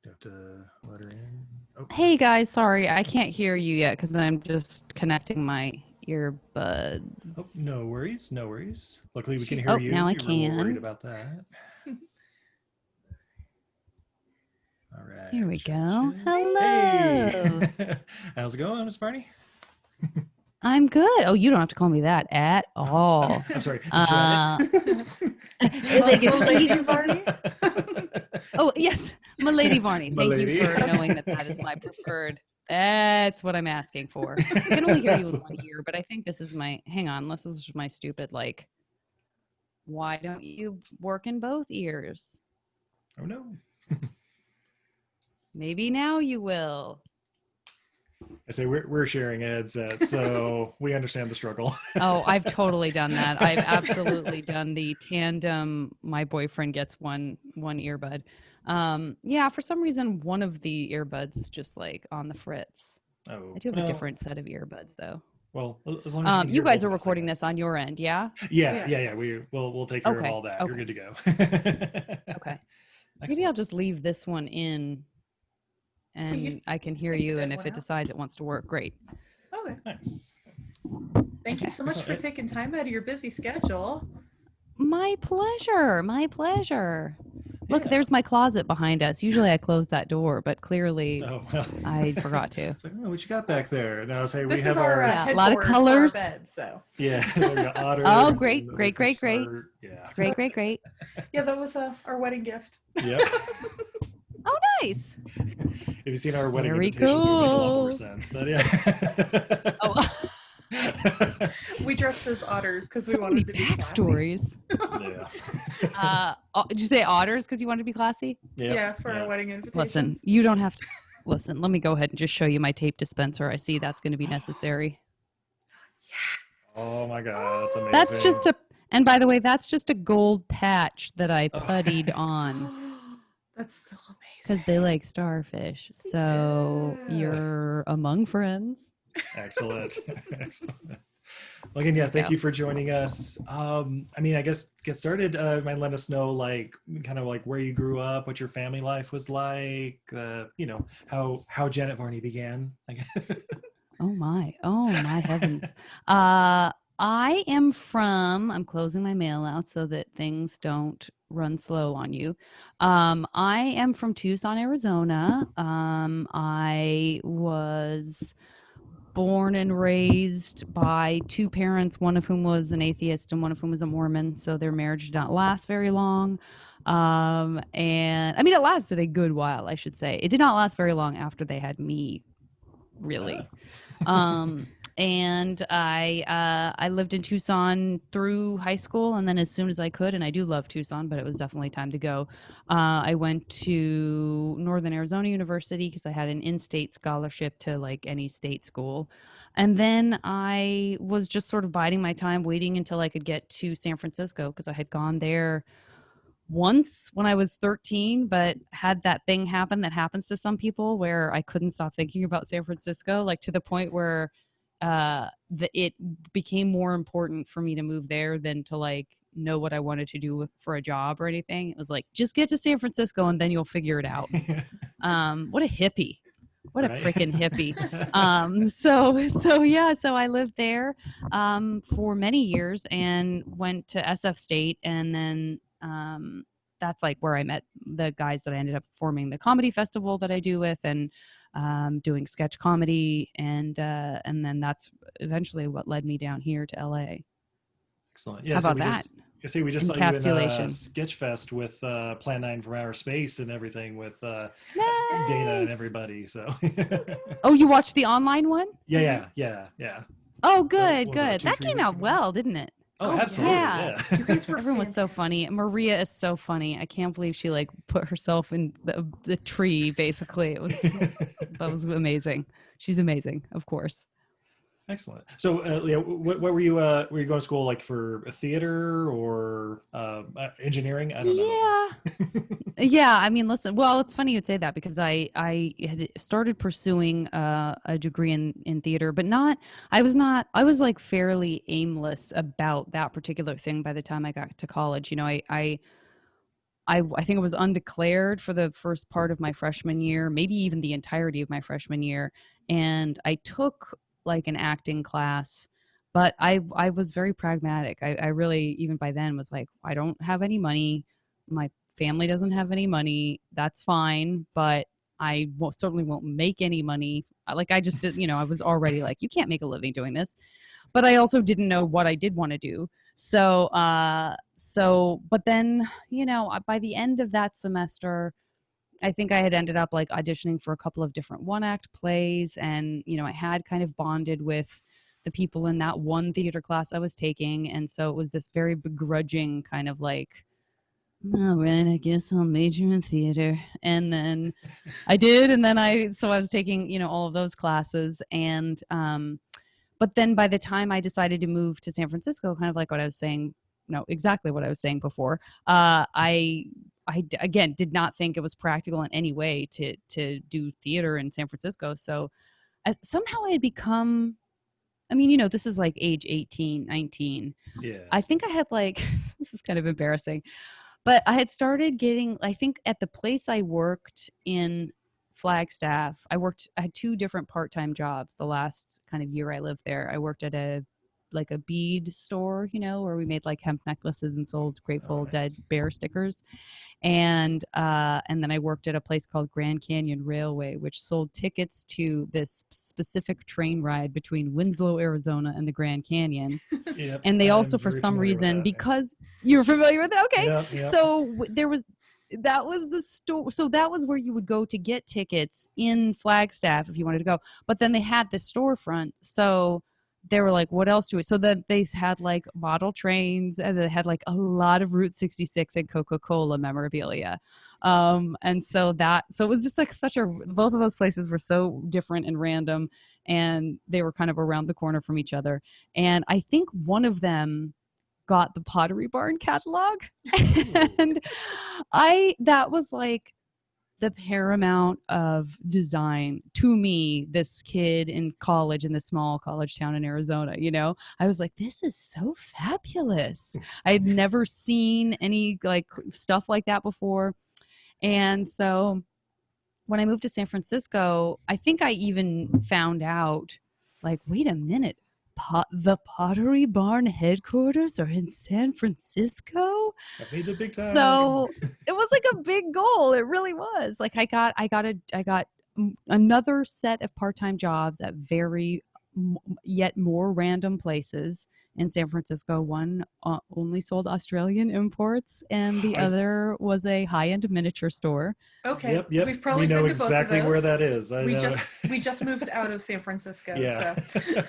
You have to let her in. Oh. Hey guys, sorry, I can't hear you yet because I'm just connecting my earbuds. Oh, no worries, no worries. Luckily, we can hear you. Now I You were a little worried can. about that. All right. Here we check, go. check. Hello. Hey. How's it going, Miss Barney? I'm good. Oh, you don't have to call me that at all. I'm sorry, Like Lady Varney? Oh, yes, Milady Varney. Thank Milady. you for knowing that is my preferred. That's what I'm asking for. I can only hear you with one ear, but I think this is my, hang on, this is my stupid, like, why don't you work in both ears? Oh, no. Maybe now you will. I say we're sharing headsets, so we understand the struggle. Oh, I've totally done that. I've absolutely done the tandem. My boyfriend gets one earbud. Yeah, for some reason, one of the earbuds is just like on the fritz. Oh, I do have a different set of earbuds though. Well, as long as you guys are recording this on your end, yeah? Yeah. We'll take care of all that. Okay. You're good to go. Okay. Maybe I'll just leave this one in, and I can hear you. And if it decides it wants to work, great. Okay. Nice. Thank you so much for taking time out of your busy schedule. My pleasure. My pleasure. Look, there's my closet behind us. Usually I close that door, but clearly I forgot to. It's like, oh, what you got back there? Now, say we This have is our a lot of colors. For our bed, so. Yeah, there we go. Otters. Oh, great. Yeah. Great. Yeah, that was our wedding gift. Yep. Oh, nice. Have you seen our wedding Very invitations? cool. We make a lot more sense, but yeah. Oh. We dressed as otters because So we wanted many to be backstories. Yeah. Did you say otters because you wanted to be classy? Yep. Yeah, for our wedding invitations. Listen, you don't have to. Listen, let me go ahead and just show you my tape dispenser. I see that's going to be necessary. Oh my God, that's amazing. That's just a, and by the way, that's just a gold patch that I puttied on. That's so amazing. Because they like starfish. So you're among friends. Excellent. Well, again, thank you for joining us. I guess get started. Might let us know, like, kind of like where you grew up, what your family life was like. How Janet Varney began. Oh my heavens. I'm closing my mail out so that things don't run slow on you. I am from Tucson, Arizona. I was born and raised by two parents, one of whom was an atheist and one of whom was a Mormon. So their marriage did not last very long. And I mean, it lasted a good while, I should say. It did not last very long after they had me, really. And I lived in Tucson through high school, and then as soon as I could, and I do love Tucson, but it was definitely time to go. I went to Northern Arizona University because I had an in-state scholarship to like any state school. And then I was just sort of biding my time, waiting until I could get to San Francisco because I had gone there once when I was 13, but had that thing happen that happens to some people where I couldn't stop thinking about San Francisco, like to the point where it became more important for me to move there than to like know what I wanted to do for a job or anything. It was like, just get to San Francisco and then you'll figure it out. What a hippie. What a freaking hippie. So I lived there for many years and went to SF State, and then that's like where I met the guys that I ended up forming the comedy festival that I do with, and doing sketch comedy, and then that's eventually what led me down here to LA. Excellent. Yeah, how about that? We just saw you in Sketch Fest with Plan 9 from Outer Space and everything with Dana and everybody. So. Oh, you watched the online one? Yeah. Oh, good. That came out well, didn't it? Oh, absolutely. Yeah. You guys were Everyone was so funny. Maria is so funny. I can't believe she like put herself in the tree. Basically, that was amazing. She's amazing, of course. Excellent. So, what were you? Were you going to school like for theater or engineering? I don't know. Yeah. I mean, listen. Well, it's funny you'd say that because I had started pursuing a degree in theater, but not. I was like fairly aimless about that particular thing by the time I got to college. You know, I I think it was undeclared for the first part of my freshman year, maybe even the entirety of my freshman year. And I took like an acting class, but I was very pragmatic. I really, even by then, was like, I don't have any money. My family doesn't have any money. That's fine, but certainly won't make any money. Like I just did, I was already like, you can't make a living doing this. But I also didn't know what I did want to do. But then, by the end of that semester, I think I had ended up like auditioning for a couple of different one-act plays. And, I had kind of bonded with the people in that one theater class I was taking. And so it was this very begrudging kind of like, all right, I guess I'll major in theater. And then I did. And then I was taking, all of those classes. And, but then by the time I decided to move to San Francisco, kind of like what I was saying, exactly what I was saying before, again did not think it was practical in any way to do theater in San Francisco. So somehow I had become, this is like age 18, 19. Yeah. I think I had like, this is kind of embarrassing, but I had started getting, I think at the place I worked in Flagstaff, I had 2 different part-time jobs the last kind of year I lived there. I worked at a bead store, where we made like hemp necklaces and sold Grateful Dead bear stickers. And then I worked at a place called Grand Canyon Railway, which sold tickets to this specific train ride between Winslow, Arizona and the Grand Canyon. Yep, and they also, for some reason, because you're familiar with it. Okay. Yep. So that was the store. So that was where you would go to get tickets in Flagstaff if you wanted to go. But then they had the storefront. So they were like, what else do we? So that they had like model trains, and they had like a lot of Route 66 and Coca-Cola memorabilia. And so it was just like both of those places were so different and random, and they were kind of around the corner from each other. And I think one of them got the Pottery Barn catalog. And that was like the paramount of design to me, this kid in college in this small college town in Arizona. I was like, this is so fabulous. I had never seen any like stuff like that before. And so when I moved to San Francisco, I think I even found out like, wait a minute, the Pottery Barn headquarters are in San Francisco. I made the big time. So it was like a big goal. It really was. Like I got another set of part-time jobs at very yet more random places in San Francisco. One only sold Australian imports, and the other was a high-end miniature store. Okay. Yep. We've probably we know been to exactly both of where those. that is. We just moved out of San Francisco. Yeah. So.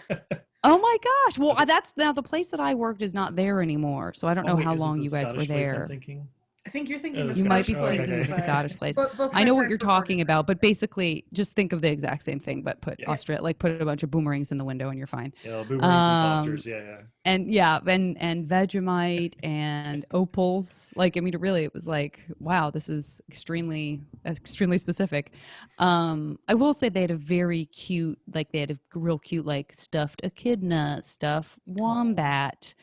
Oh my gosh. Well, that's now the place that I worked is not there anymore. So I don't know how long you guys were there. I think you're thinking the You might be Scottish thinking place, the Scottish place. both I know what my you're parents were talking about, but basically just think of the exact same thing, but put Yeah. Australia, like put a bunch of boomerangs in the window and you're fine. Yeah, boomerangs and Fosters. Yeah. And Vegemite and opals. Like, really, it was like, wow, this is extremely specific. I will say they had a very cute, like they had a real cute, like stuffed echidna, stuffed wombat.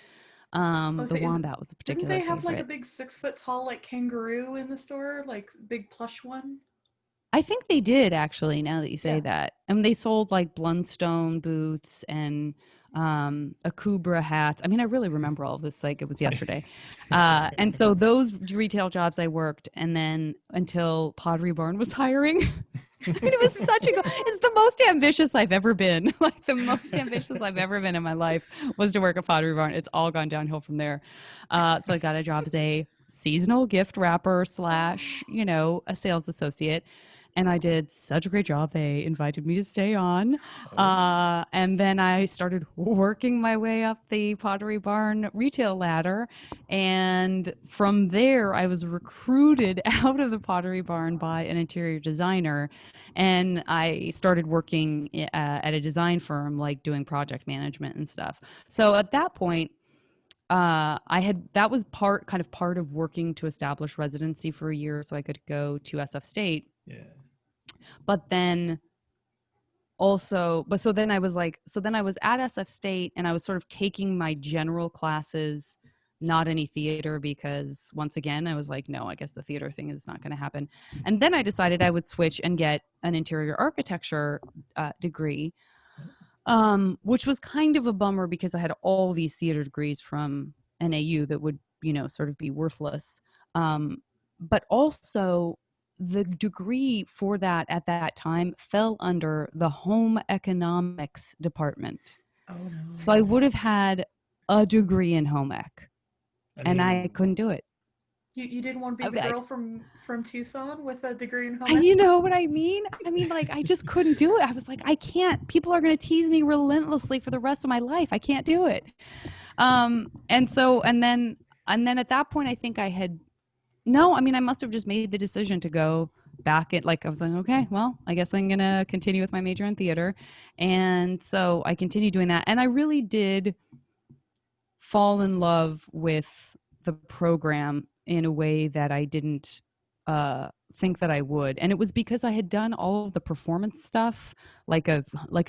The wombat was a particular Didn't they have favorite. like a big 6 foot tall like kangaroo in the store, like big plush one? I think they did actually, now that you say that. And they sold like Blundstone boots and Akubra hats. I really remember all of this like it was yesterday. And so those retail jobs I worked, and then until Pottery Barn was hiring. It was such a goal. It's the most ambitious I've ever been. Like the most ambitious I've ever been in my life was to work at Pottery Barn. It's all gone downhill from there. So I got a job as a seasonal gift wrapper / a sales associate. And I did such a great job. They invited me to stay on. And then I started working my way up the Pottery Barn retail ladder. And from there, I was recruited out of the Pottery Barn by an interior designer. And I started working at a design firm, like doing project management and stuff. So at that point, that was part of working to establish residency for a year so I could go to SF State. Yeah. But then also, so then I was at SF State, and I was sort of taking my general classes not any theater, because once again, I was like, no, I guess the theater thing is not going to happen. And then I decided I would switch and get an interior architecture degree, which was kind of a bummer because I had all these theater degrees from NAU that would, sort of be worthless. But also, the degree for that at that time fell under the home economics department. Oh no. So I would have had a degree in home ec, and I couldn't do it. You didn't want to be the girl from Tucson with a degree in home ec? You know what I mean? Like, I just couldn't do it. I was like, I can't. People are going to tease me relentlessly for the rest of my life. I can't do it. And then at that point, I think I must have just made the decision to go back at, like, I was like, okay, well, I guess I'm going to continue with my major in theater. And so I continued doing that. And I really did fall in love with the program in a way that I didn't think that I would. And it was because I had done all of the performance stuff like a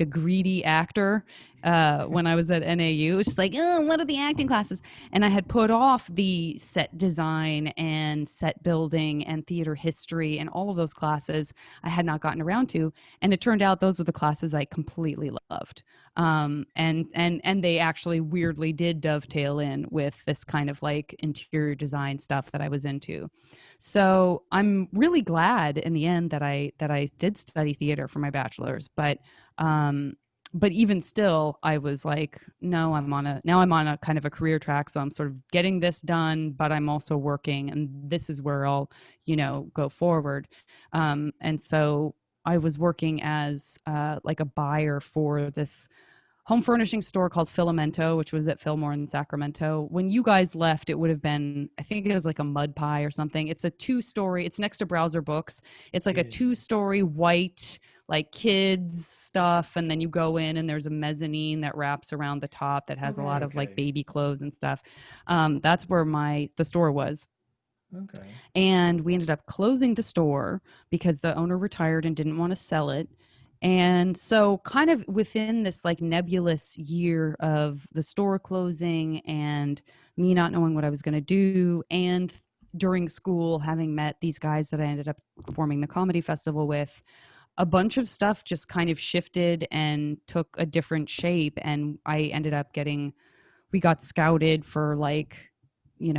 greedy actor when I was at NAU. It was just like, oh, what are the acting classes? And I had put off the set design and set building and theater history and all of those classes I had not gotten around to. And it turned out those were the classes I completely loved. And they actually weirdly did dovetail in with this kind of like interior design stuff that I was into. So I'm really glad in the end that I did study theater for my bachelor's, but even still, I was like, no, I'm on a kind of a career track. So I'm sort of getting this done, but I'm also working, and this is where I'll, go forward. And so I was working as like a buyer for this home furnishing store called Filamento, which was at Fillmore in Sacramento. When you guys left, it would have been, I think it was like a mud pie or something. It's a 2-story, it's next to Browser Books. It's like a 2-story white, like kids stuff. And then you go in and there's a mezzanine that wraps around the top that has a lot of like baby clothes and stuff. That's where the store was. Okay. And we ended up closing the store because the owner retired and didn't want to sell it. And so kind of within this like nebulous year of the store closing and me not knowing what I was going to do, and during school having met these guys that I ended up forming the comedy festival with, a bunch of stuff just kind of shifted and took a different shape. And I ended up we got scouted for like,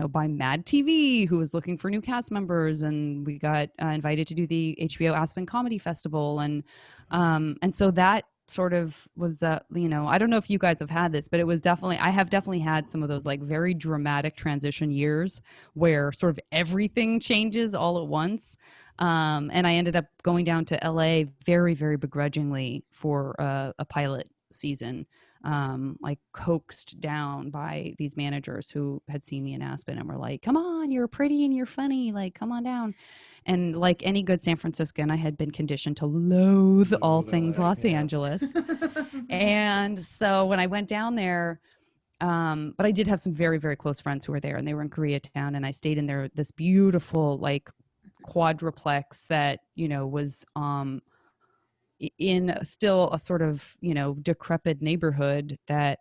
by Mad TV, who was looking for new cast members, and we got invited to do the HBO Aspen Comedy Festival, and so that sort of was the, I don't know if you guys have had this, but I have definitely had some of those like very dramatic transition years where sort of everything changes all at once. And I ended up going down to LA very, very begrudgingly for a pilot season. Like coaxed down by these managers who had seen me in Aspen and were like, come on, you're pretty and you're funny, like come on down. And like any good San Franciscan, I had been conditioned to loathe all things Los Angeles. And so when I went down there, but I did have some very, very close friends who were there, and they were in Koreatown, and I stayed in this beautiful like quadruplex that, was in still a sort of, decrepit neighborhood that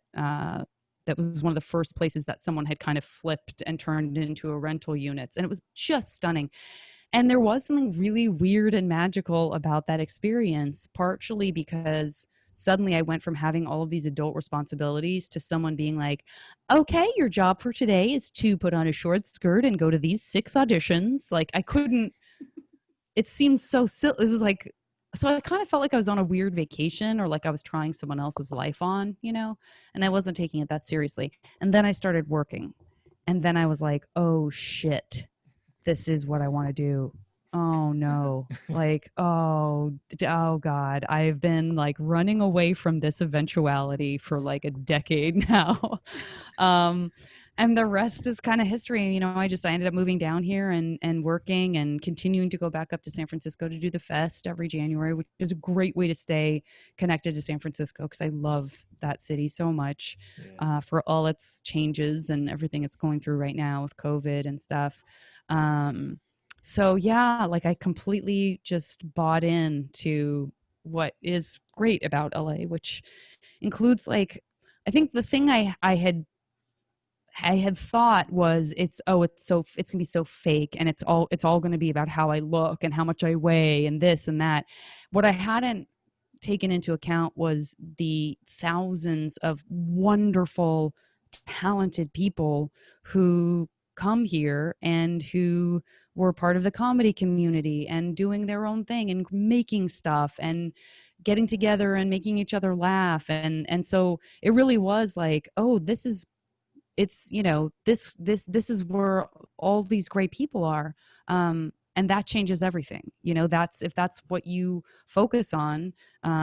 was one of the first places that someone had kind of flipped and turned into a rental units. And it was just stunning. And there was something really weird and magical about that experience, partially because suddenly I went from having all of these adult responsibilities to someone being like, okay, your job for today is to put on a short skirt and go to these 6 auditions. Like I couldn't, it seemed so silly. It was like, so I kind of felt like I was on a weird vacation, or like I was trying someone else's life on, and I wasn't taking it that seriously. And then I started working, and then I was like, oh shit, this is what I want to do. Oh no. Like, oh God, I've been like running away from this eventuality for like a decade now. And the rest is kind of history. I ended up moving down here and working and continuing to go back up to San Francisco to do the fest every January, which is a great way to stay connected to San Francisco because I love that city so much for all its changes and everything it's going through right now with COVID and stuff. So yeah, like I completely just bought into what is great about LA, which includes like, I think the thing I had I had thought was it's gonna be so fake, and it's all gonna be about how I look and how much I weigh and this and that. What I hadn't taken into account was the thousands of wonderful, talented people who come here and who were part of the comedy community and doing their own thing and making stuff and getting together and making each other laugh. And so it really was like, oh, it's, this is where all these great people are. And that changes everything. If that's what you focus on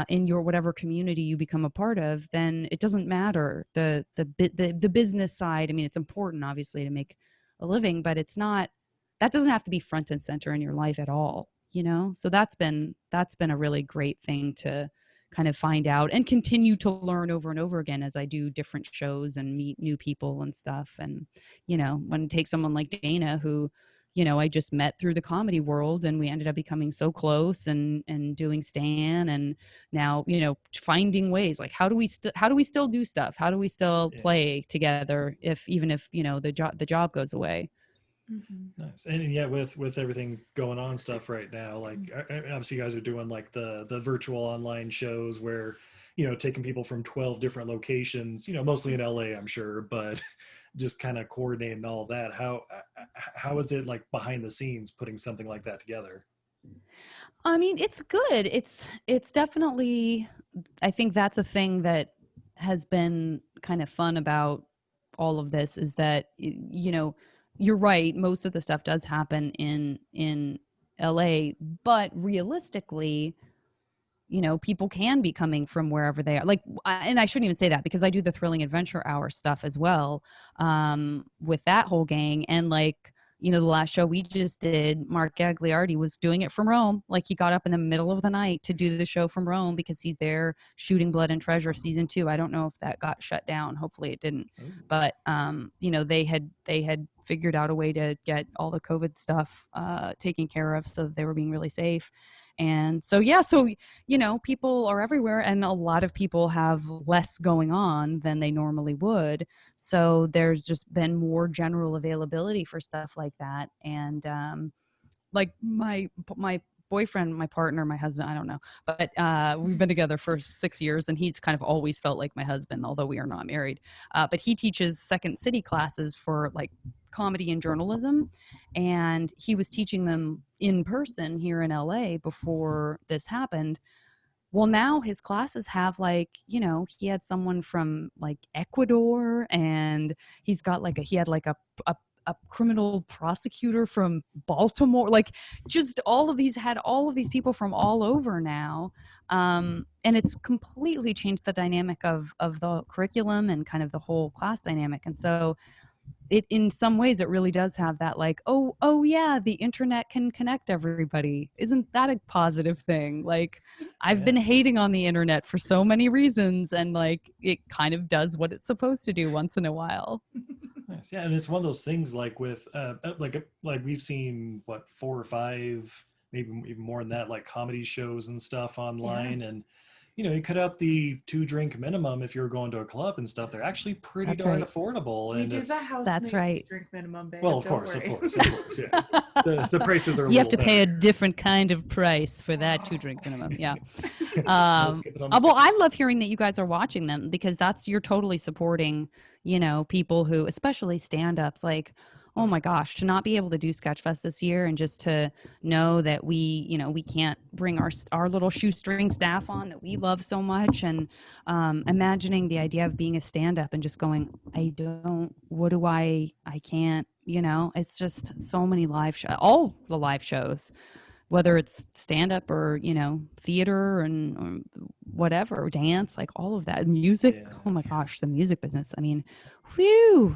in your whatever community you become a part of, then it doesn't matter the business side. I mean, it's important obviously to make a living, but that doesn't have to be front and center in your life at all. So that's been a really great thing to kind of find out and continue to learn over and over again as I do different shows and meet new people and stuff. And when it takes someone like Dana, who I just met through the comedy world, and we ended up becoming so close and doing Stan, and now, finding ways like, how do we still do stuff? How do we still play together even if, the job goes away? Mm-hmm. Nice. And yeah, with everything going on stuff right now, like obviously you guys are doing like the virtual online shows where, taking people from 12 different locations, mostly in LA, I'm sure, but just kind of coordinating all that. How is it like behind the scenes putting something like that together? I mean, it's good. It's definitely, I think that's a thing that has been kind of fun about all of this, is that, you're right. Most of the stuff does happen in LA, but realistically, people can be coming from wherever they are. Like, and I shouldn't even say that, because I do the Thrilling Adventure Hour stuff as well, with that whole gang. And like, the last show we just did, Mark Gagliardi was doing it from Rome. Like, he got up in the middle of the night to do the show from Rome because he's there shooting Blood and Treasure season 2. I don't know if that got shut down. Hopefully it didn't. But they had figured out a way to get all the COVID stuff taken care of, so that they were being really safe. And so, people are everywhere, and a lot of people have less going on than they normally would. So there's just been more general availability for stuff like that. And like my boyfriend, my partner, my husband, I don't know, but we've been together for 6 years, and he's kind of always felt like my husband, although we are not married. But he teaches Second City classes for like comedy and journalism, and he was teaching them in person here in LA before this happened. Well, now his classes have like, he had someone from like Ecuador, and he had like a criminal prosecutor from Baltimore, like just all of these people from all over now. And it's completely changed the dynamic of the curriculum and kind of the whole class dynamic. And so it, in some ways, it really does have that like, oh yeah, the internet can connect everybody. Isn't that a positive thing? Like, I've been hating on the internet for so many reasons, and like, it kind of does what it's supposed to do once in a while. Nice. Yeah, and it's one of those things like with like we've seen 4 or 5, maybe even more than that, like comedy shows and stuff online, and you cut out the 2-drink minimum if you're going to a club and stuff. They're actually pretty darn affordable. You do the house drink minimum, babe. Well, of course, yeah. The prices are. You have to pay a different kind of price for that 2-drink minimum. Yeah. Well, I love hearing that you guys are watching them, because you're totally supporting, people who, especially stand-ups, like, oh my gosh, to not be able to do Sketchfest this year, and just to know that we can't bring our little shoestring staff on that we love so much, and imagining the idea of being a stand-up and just going, I can't, it's just so many live shows, all the live shows, whether it's stand-up or, theater or whatever, dance, like all of that, music. Oh my gosh, the music business. I mean, whew,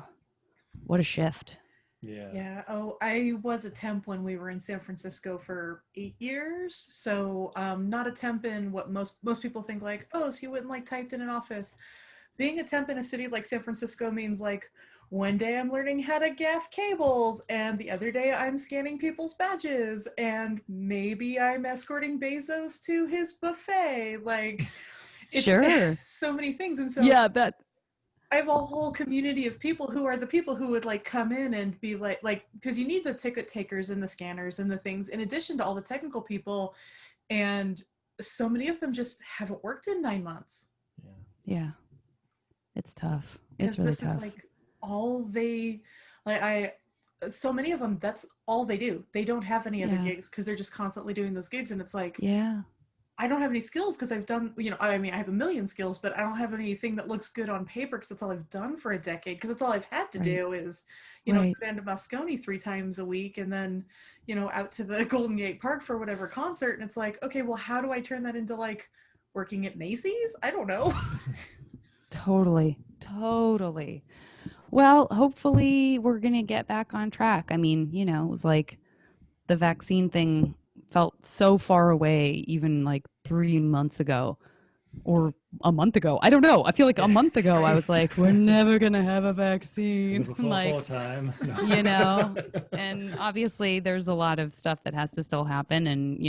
what a shift. Yeah. Oh, I was a temp when we were in San Francisco for 8 years. So not a temp in what most people think, like, oh, so you wouldn't like typed in an office. Being a temp in a city like San Francisco means like one day I'm learning how to gaff cables, and the other day I'm scanning people's badges, and maybe I'm escorting Bezos to his buffet. Like, it's sure, so many things. And so yeah, that I have a whole community of people who are the people who would like come in and be like because you need the ticket takers and the scanners and the things in addition to all the technical people, and so many of them just haven't worked in 9 months. Yeah. It's tough. Because It's really this tough. is like all they like I so many of them, that's all they do. They don't have any other gigs because they're just constantly doing those gigs, and it's like, Yeah. I don't have any skills because I've done, I mean, I have a million skills, but I don't have anything that looks good on paper because that's all I've done for a decade. Because that's all I've had to do is, go down to Moscone 3 times a week and then, out to the Golden Gate Park for whatever concert. And it's like, okay, well, how do I turn that into like working at Macy's? I don't know. Totally. Well, hopefully we're going to get back on track. I mean, it was like the vaccine thing felt so far away even like 3 months ago or a month ago. I don't know. I feel like a month ago I was like, we're never going to have a vaccine. Full time. And obviously there's a lot of stuff that has to still happen and,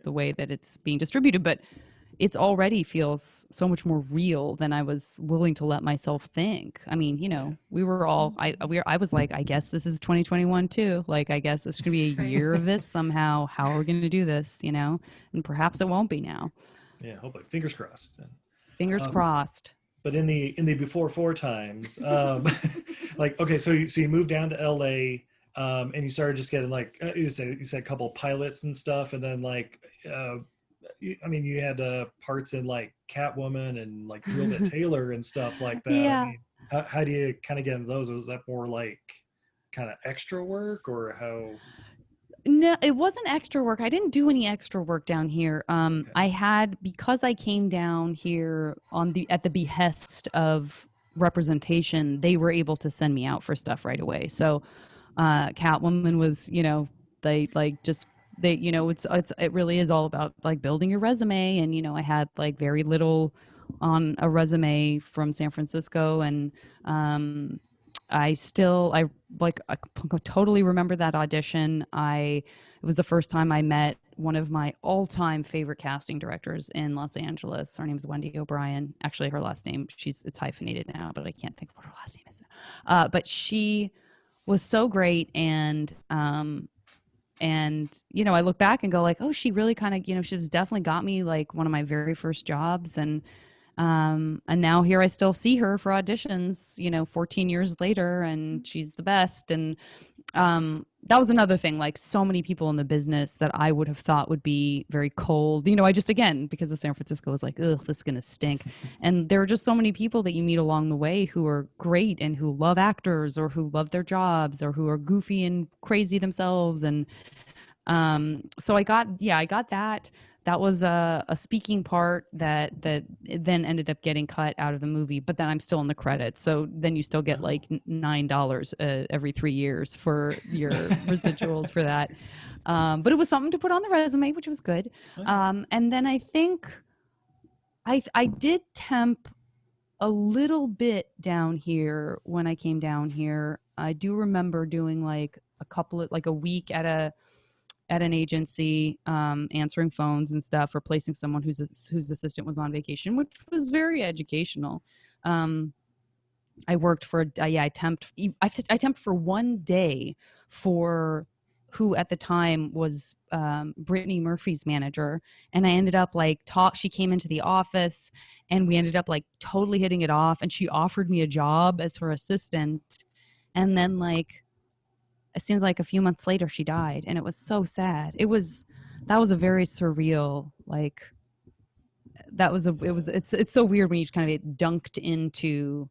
the way that it's being distributed, but it's already feels so much more real than I was willing to let myself think. I mean, we were all, I was like, I guess this is 2021 too. Like, I guess it's going to be a year of this somehow. How are we going to do this, and perhaps it won't be now. Yeah. Hopefully. Fingers crossed. Fingers crossed. But in the before 4 times, like, okay, so you moved down to LA, and you started just getting like, you said a couple pilots and stuff. And then like, you had parts in like Catwoman and like Drill Bit Taylor and stuff like that. Yeah. I mean, how do you kind of get into those? Was that more like kind of extra work or how? No, it wasn't extra work. I didn't do any extra work down here. Okay. I had, because I came down here at the behest of representation, they were able to send me out for stuff right away. So Catwoman was, it really is all about like building your resume. And, I had like very little on a resume from San Francisco. And I totally remember that audition. It was the first time I met one of my all-time favorite casting directors in Los Angeles. Her name is Wendy O'Brien. Actually, her last name, it's hyphenated now, but I can't think of what her last name is. But she was so great. And I look back and go like, oh, she really kind of, she was definitely got me like one of my very first jobs. And now here I still see her for auditions, 14 years later, and she's the best. And that was another thing, like so many people in the business that I would have thought would be very cold. I just, again, because of San Francisco, was like, ugh, this is going to stink. And there are just so many people that you meet along the way who are great and who love actors or who love their jobs or who are goofy and crazy themselves. And so I got that. That was a speaking part that then ended up getting cut out of the movie, but then I'm still in the credits. So then you still get like $9 every 3 years for your residuals for that. But it was something to put on the resume, which was good. And then I think I did temp a little bit down here when I came down here. I do remember doing like a week at an agency, answering phones and stuff, replacing someone whose assistant was on vacation, which was very educational. I worked for, I temped for 1 day for who at the time was Brittany Murphy's manager. And I ended up she came into the office and we ended up like totally hitting it off. And she offered me a job as her assistant. And then it seems like a few months later she died, and it was so sad. That was a very surreal, it's so weird when you just kind of get dunked into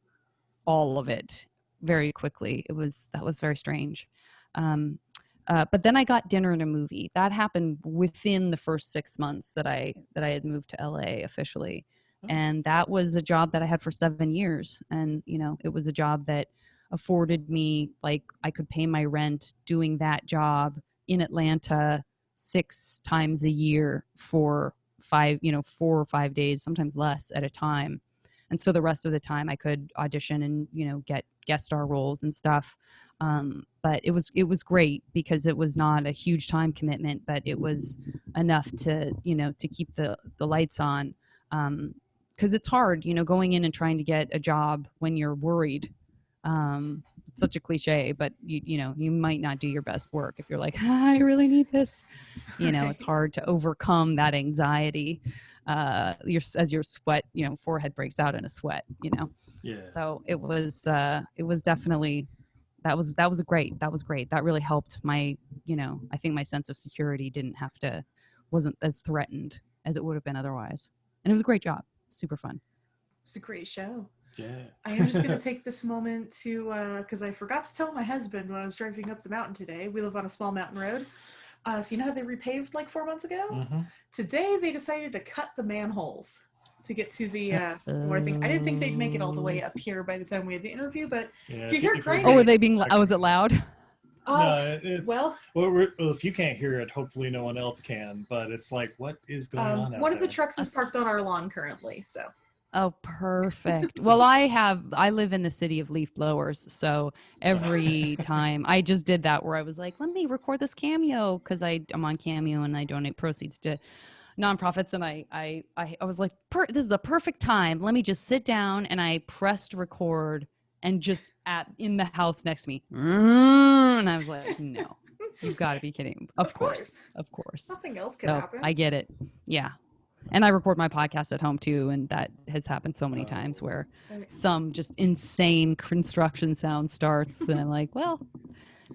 all of it very quickly. That was very strange. But then I got dinner and a movie. That happened within the first 6 months that I had moved to LA officially. And that was a job that I had for 7 years. And, it was a job that afforded me, I could pay my rent doing that job in Atlanta 6 times a year for 4 or 5 days, sometimes less at a time. And so the rest of the time I could audition and, get guest star roles and stuff. But it was great because it was not a huge time commitment, but it was enough to keep the lights on. because it's hard, going in and trying to get a job when you're worried. It's such a cliche, but you might not do your best work if you're like, I really need this. It's hard to overcome that anxiety. As your sweat, forehead breaks out in a sweat. Yeah. So it was definitely that was great. That was great. That really helped my, I think my sense of security wasn't as threatened as it would have been otherwise. And it was a great job. Super fun. It's a great show. Yeah. I am just going to take this moment to, because I forgot to tell my husband when I was driving up the mountain today. We live on a small mountain road. So you know how they repaved like 4 months ago? Mm-hmm. Today they decided to cut the manholes to get to the more thing. I didn't think they'd make it all the way up here by the time we had the interview, but if you hear grinding. Oh, were they being? Was it loud? No, well, if you can't hear it, hopefully no one else can. But it's like, what is going on out there? One of the trucks is parked on our lawn currently, so. Oh, perfect. Well, I live in the city of leaf blowers, so every time I just did that where I was like, let me record this Cameo because I'm on Cameo and I donate proceeds to nonprofits, and I was like, this is a perfect time. Let me just sit down, and I pressed record and just in the house next to me, and I was like, no, you've got to be kidding. Of course. Nothing else could happen. I get it. Yeah. And I record my podcast at home too, and that has happened so many times where some just insane construction sound starts, and I'm like, well,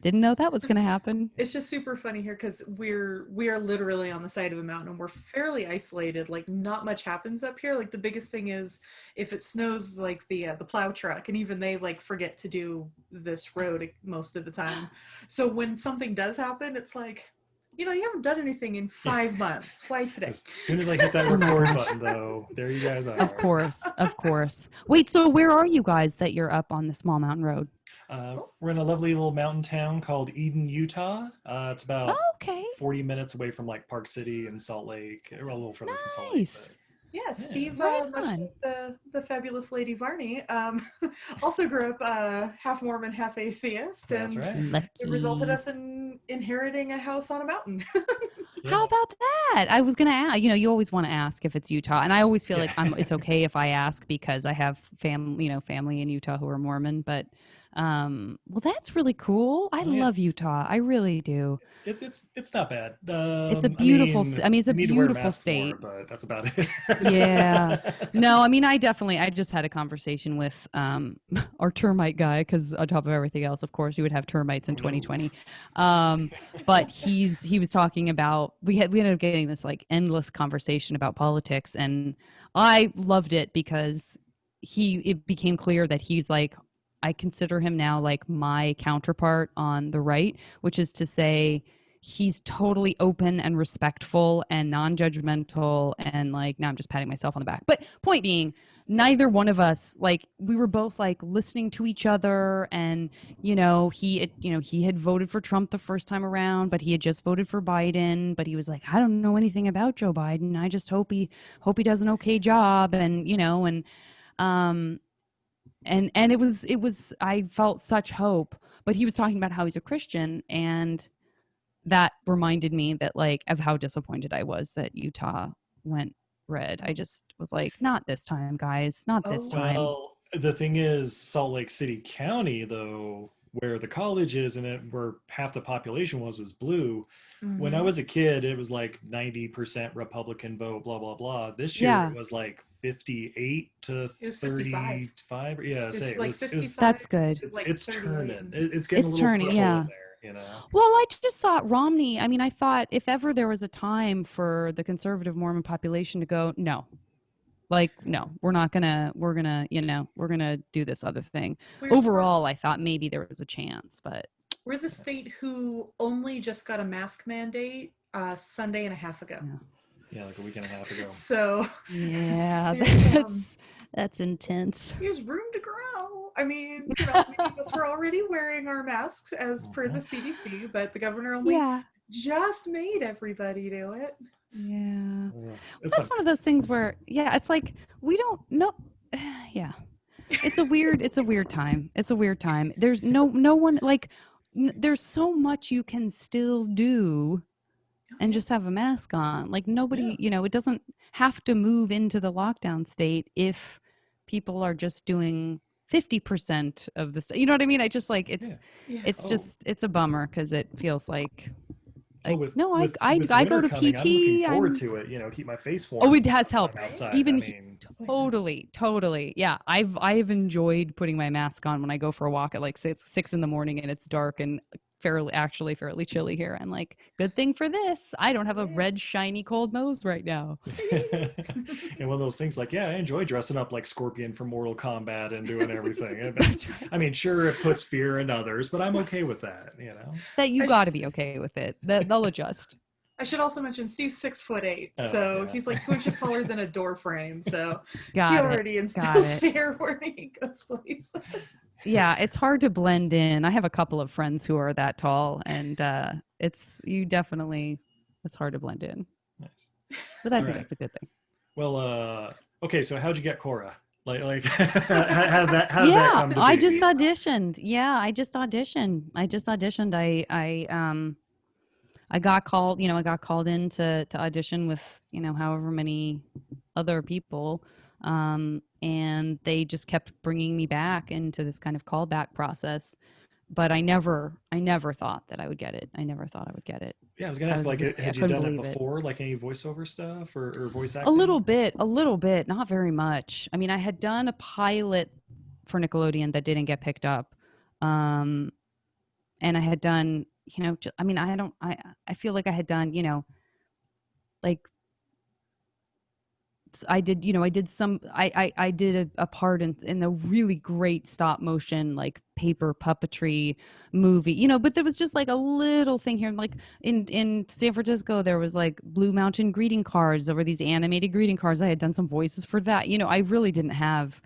didn't know that was going to happen. It's just super funny here because we are literally on the side of a mountain and we're fairly isolated. Like not much happens up here. Like the biggest thing is if it snows, like the plow truck, and even they like forget to do this road most of the time. So when something does happen, it's like, you haven't done anything in 5 months. Why today? As soon as I hit that record button, though, there you guys are. Of course. Wait, so where are you guys that you're up on the small mountain road? We're in a lovely little mountain town called Eden, Utah. It's about 40 minutes away from like Park City and Salt Lake, or a little further from Salt Lake. But, yeah, Steve, much like the fabulous Lady Varney, also grew up half Mormon, half atheist, that's and right. it resulted us in inheriting a house on a mountain. How about that? I was gonna ask. You always want to ask if it's Utah, and I always feel like it's okay if I ask because I have family in Utah who are Mormon. But well, that's really cool. I love Utah. I really do. It's not bad. It's a beautiful. It's a beautiful state. But that's about it. Yeah. No, I just had a conversation with our termite guy because on top of everything else, of course, you would have termites in 2020. But he was talking about we ended up getting this like endless conversation about politics, and I loved it because it became clear that he's like, I consider him now like my counterpart on the right, which is to say he's totally open and respectful and non-judgmental, and like, now I'm just patting myself on the back. But point being, neither one of us, like, we were both like listening to each other, and he had voted for Trump the first time around, but he had just voted for Biden, but he was like, I don't know anything about Joe Biden. I just hope he does an okay job, and And it was I felt such hope, but he was talking about how he's a Christian, and that reminded me that like of how disappointed I was that Utah went red. I just was like, not this time, guys, not this time. Well, the thing is, Salt Lake City County, though, where the college is and where half the population was blue. Mm-hmm. When I was a kid, it was like 90% Republican vote, blah, blah, blah. This year it was like 58 to 35. Yeah, it was 55. That's good. It's turning. It's getting a little turning, in there. Well, I just thought Romney, I thought if ever there was a time for the conservative Mormon population to go, no, we're gonna do this other thing. Overall, I thought maybe there was a chance, but we're the state who only just got a mask mandate Sunday and a half ago. Yeah, like a week and a half ago. So yeah, that's intense. There's room to grow. Many of us were already wearing our masks as per the CDC, but the governor only just made everybody do it. Yeah. That's one of those things where, it's like, we don't know. Yeah. It's a weird time. There's no one, like, there's so much you can still do. and just have a mask on. Like nobody, Yeah. it doesn't have to move into the lockdown state if people are just doing 50% of the you know what I mean? I just like Yeah. Yeah. it's Oh, just it's a bummer because it feels well, like no, with I go winter to coming, I'm looking PT. forward I'm to it. Keep my face Oh, warm it has when I'm helped. Right? outside. I Even mean, totally. Yeah, I've enjoyed putting my mask on when I go for a walk at like 6 in the morning and it's dark and fairly chilly here. I'm like, good thing for this. I don't have a Yeah. red shiny cold nose right now. and one of those things like, yeah, I enjoy dressing up like Scorpion from Mortal Kombat and doing everything. That's right. I mean, sure, it puts fear in others, but I'm okay with that. That you I, got sh- to be okay with it. That they'll adjust. I should also mention Steve's 6'8", Oh, so yeah. he's like 2 inches taller than a door frame. So he Got it. already Got instills it. fear where he goes places. Yeah, it's hard to blend in. I have a couple of friends who are that tall, and it's hard to blend in. Nice. But I All think right. it's a good thing. Well, okay. So how'd you get Korra? Like, how did that Yeah, come to I be? just auditioned. Yeah, I just auditioned. I got called, I got called in to audition with, however many other people. And they just kept bringing me back into this kind of callback process. But I never thought that I would get it. I never thought I would get it. Yeah, I was gonna ask, like, I had you couldn't done it believe it. before, like any voiceover stuff or voice A acting? little bit, not very much. I mean, I had done a pilot for Nickelodeon that didn't get picked up. Um, and I had done, I mean, I feel like I had done, like I did I did a part in a really great stop motion, like paper puppetry movie, but there was just like a little thing here. Like in San Francisco, there was like Blue Mountain greeting cards. There were these animated greeting cards. I had done some voices for that. I really didn't have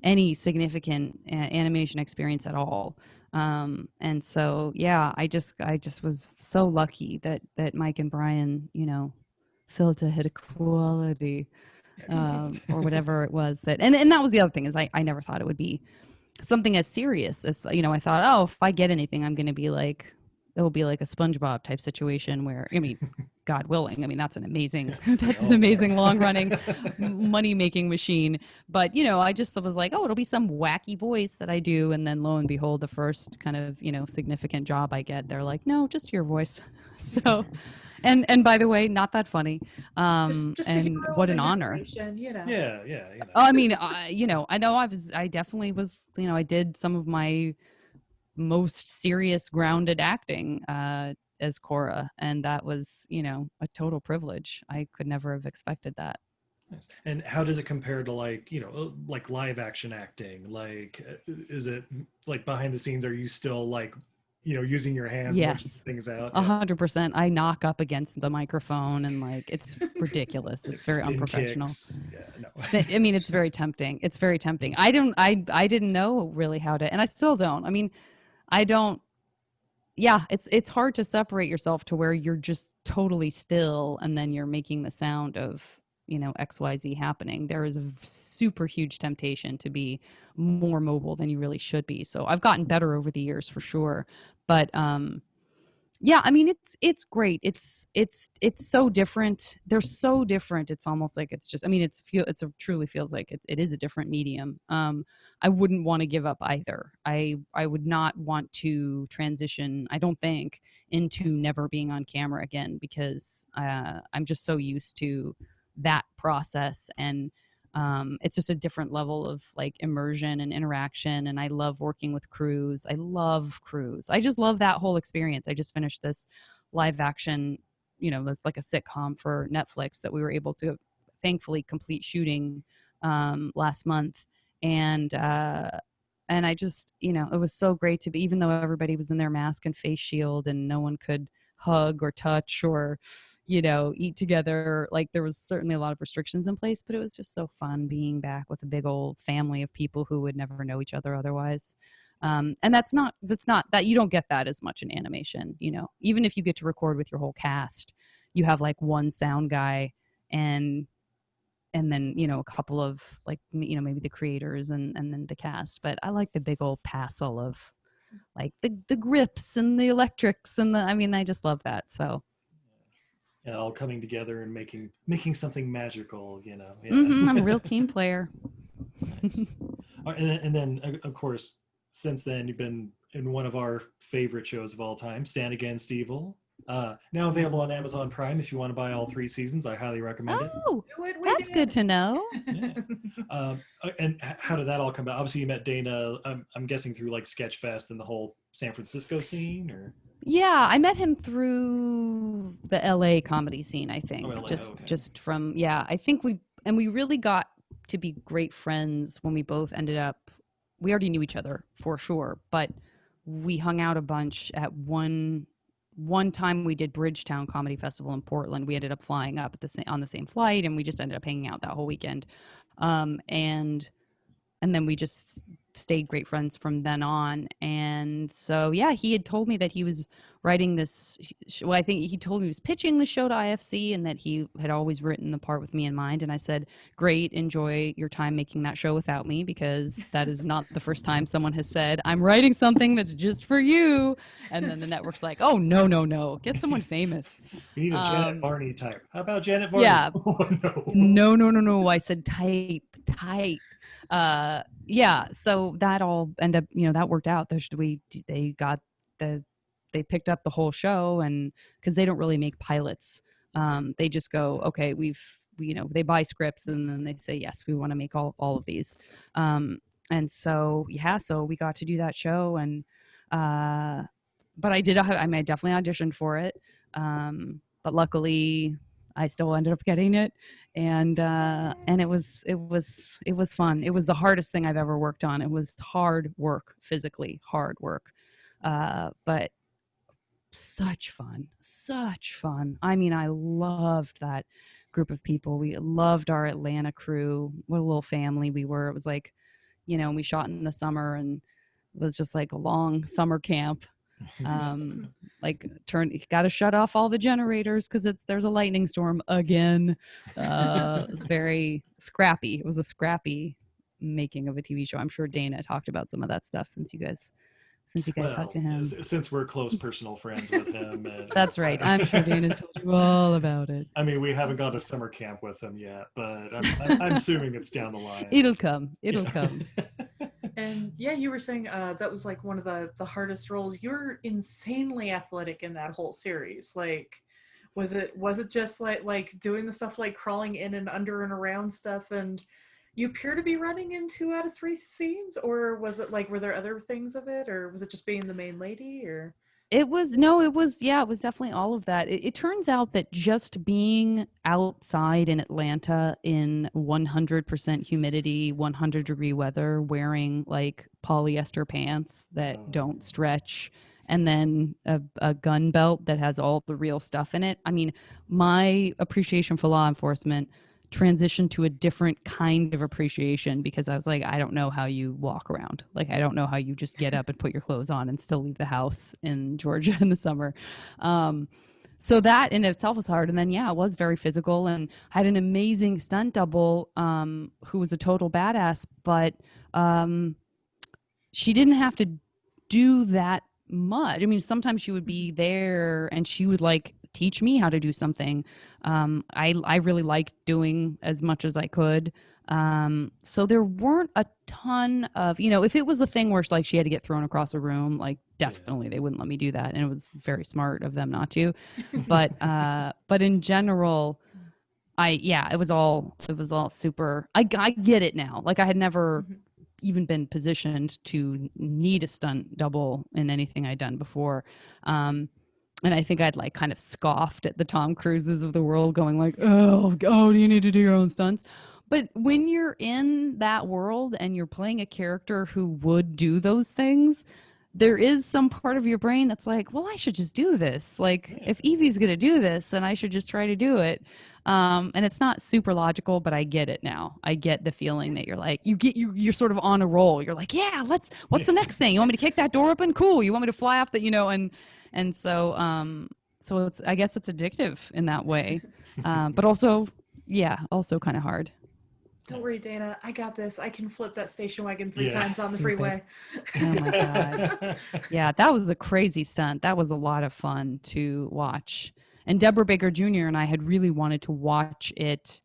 any significant animation experience at all. And so, yeah, I just was so lucky that Mike and Brian, felt I had a quality, Excellent. or whatever it was and that was the other thing is I never thought it would be something as serious as, I thought, oh, if I get anything, I'm going to be like, it will be like a SpongeBob type situation where, I mean, God willing, I mean, that's an amazing, that's an amazing long running money making machine. But, I just was like, oh, it'll be some wacky voice that I do. And then lo and behold, the first kind of, significant job I get, they're like, no, just your voice. So, and by the way, not that funny. Just a And hero what of an a honor. generation, Yeah. I mean, I know I definitely was, I did some of my most serious grounded acting as Korra, and that was, a total privilege. I could never have expected that. Nice. And how does it compare to, like, like live action acting? Like, is it like behind the scenes? Are you still like, using your hands, motion Yes, things out? Yeah. 100%. I knock up against the microphone and like it's ridiculous. Like It's very spin unprofessional. kicks. Yeah, no. I mean, it's very tempting. It's very tempting. I didn't know really how to, and I still don't. I mean, I don't. Yeah, it's hard to separate yourself to where you're just totally still and then you're making the sound of, XYZ happening. There is a super huge temptation to be more mobile than you really should be. So I've gotten better over the years for sure. But yeah, I mean, it's great. It's so different. They're so different. It's almost like it's just, I mean, truly feels like it is a different medium. I wouldn't want to give up either. I would not want to transition, I don't think, into never being on camera again, because I'm just so used to that process. And it's just a different level of like immersion and interaction. And I love working with crews. I love crews. I just love that whole experience. I just finished this live action, it's like a sitcom for Netflix that we were able to thankfully complete shooting last month. And I just, it was so great to be, even though everybody was in their mask and face shield and no one could hug or touch or, eat together. Like there was certainly a lot of restrictions in place, but it was just so fun being back with a big old family of people who would never know each other otherwise. And that's not that you don't get that as much in animation, even if you get to record with your whole cast, you have like one sound guy and then, a couple of like, maybe the creators and then the cast. But I like the big old passel of like the grips and the electrics and I mean, I just love that. So. all coming together and making something magical, you know. Yeah. I'm a real team player. Nice. And then of course, since then you've been in one of our favorite shows of all time, Stand Against Evil. Now available on Amazon Prime. If you want to buy all 3 seasons, I highly recommend it. Oh, that's good to know. Yeah. And how did that all come about? Obviously, you met Dana. I'm guessing through like Sketchfest and the whole San Francisco scene, or Yeah, I met him through the LA comedy scene, I think. Oh, LA, just okay. just from I think we really got to be great friends when we both ended up, we already knew each other for sure, but we hung out a bunch at one time. We did Bridgetown Comedy Festival in Portland. We ended up flying up at on the same flight, and we just ended up hanging out that whole weekend. And then we just stayed great friends from then on. And so, yeah, he had told me that he was writing this. Well, I think he told me he was pitching the show to IFC and that he had always written the part with me in mind. And I said, great, enjoy your time making that show without me, because that is not the first time someone has said, I'm writing something that's just for you. And then the network's like, oh, no, get someone famous. we need a Janet Varney type. How about Janet Varney? Yeah. Oh, No. I said type. Yeah, so that all ended up, that worked out. They picked up the whole show, and because they don't really make pilots, they just go, okay, they buy scripts and then they say, yes, we want to make all of these. And so we got to do that show, and but I definitely auditioned for it, but luckily I still ended up getting it, and it was fun. It was the hardest thing I've ever worked on. It was hard work, physically hard work, but such fun. I mean, I loved that group of people. We loved our Atlanta crew. What a little family we were. It was like, we shot in the summer, and it was just like a long summer camp. Got to shut off all the generators because there's a lightning storm again. It was very scrappy. It was a scrappy making of a TV show. I'm sure Dana talked about some of that stuff since you guys talked to him. Since we're close personal friends with him. That's right. I'm sure Dana told you all about it. I mean, we haven't gone to summer camp with him yet, but I'm assuming it's down the line. It'll come. And yeah, you were saying that was like one of the hardest roles. You're insanely athletic in that whole series. Like, was it just like doing the stuff like crawling in and under and around stuff, and you appear to be running in 2 out of 3 scenes, or was it like, were there other things of it, or was it just being the main lady, or? It was definitely all of that. It turns out that just being outside in Atlanta in 100% humidity, 100-degree weather, wearing like polyester pants that don't stretch, and then a gun belt that has all the real stuff in it. I mean, my appreciation for law enforcement transitioned to a different kind of appreciation, because I was like, I don't know how you walk around. Like, I don't know how you just get up and put your clothes on and still leave the house in Georgia in the summer. So that in itself was hard. And then, it was very physical, and I had an amazing stunt double who was a total badass, but she didn't have to do that much. I mean, sometimes she would be there and she would like teach me how to do something. I really liked doing as much as I could. So there weren't a ton of, if it was a thing where like she had to get thrown across a room, like definitely they wouldn't let me do that. And it was very smart of them not to. But in general, it was all super, I get it now. Like, I had never even been positioned to need a stunt double in anything I'd done before. And I think I'd like kind of scoffed at the Tom Cruises of the world, going like, oh, do you need to do your own stunts? But when you're in that world and you're playing a character who would do those things, there is some part of your brain that's like, well, I should just do this. Like, if Evie's going to do this, then I should just try to do it. And it's not super logical, but I get it now. I get the feeling that you're like, you're sort of on a roll. You're like, what's the next thing? You want me to kick that door open? Cool. You want me to fly off and so it's, I guess it's addictive in that way. But also kind of hard. Don't worry, Dana. I got this. I can flip that station wagon 3 times on the freeway. Oh my God. Yeah, that was a crazy stunt. That was a lot of fun to watch. And Deborah Baker Jr. and I had really wanted to watch it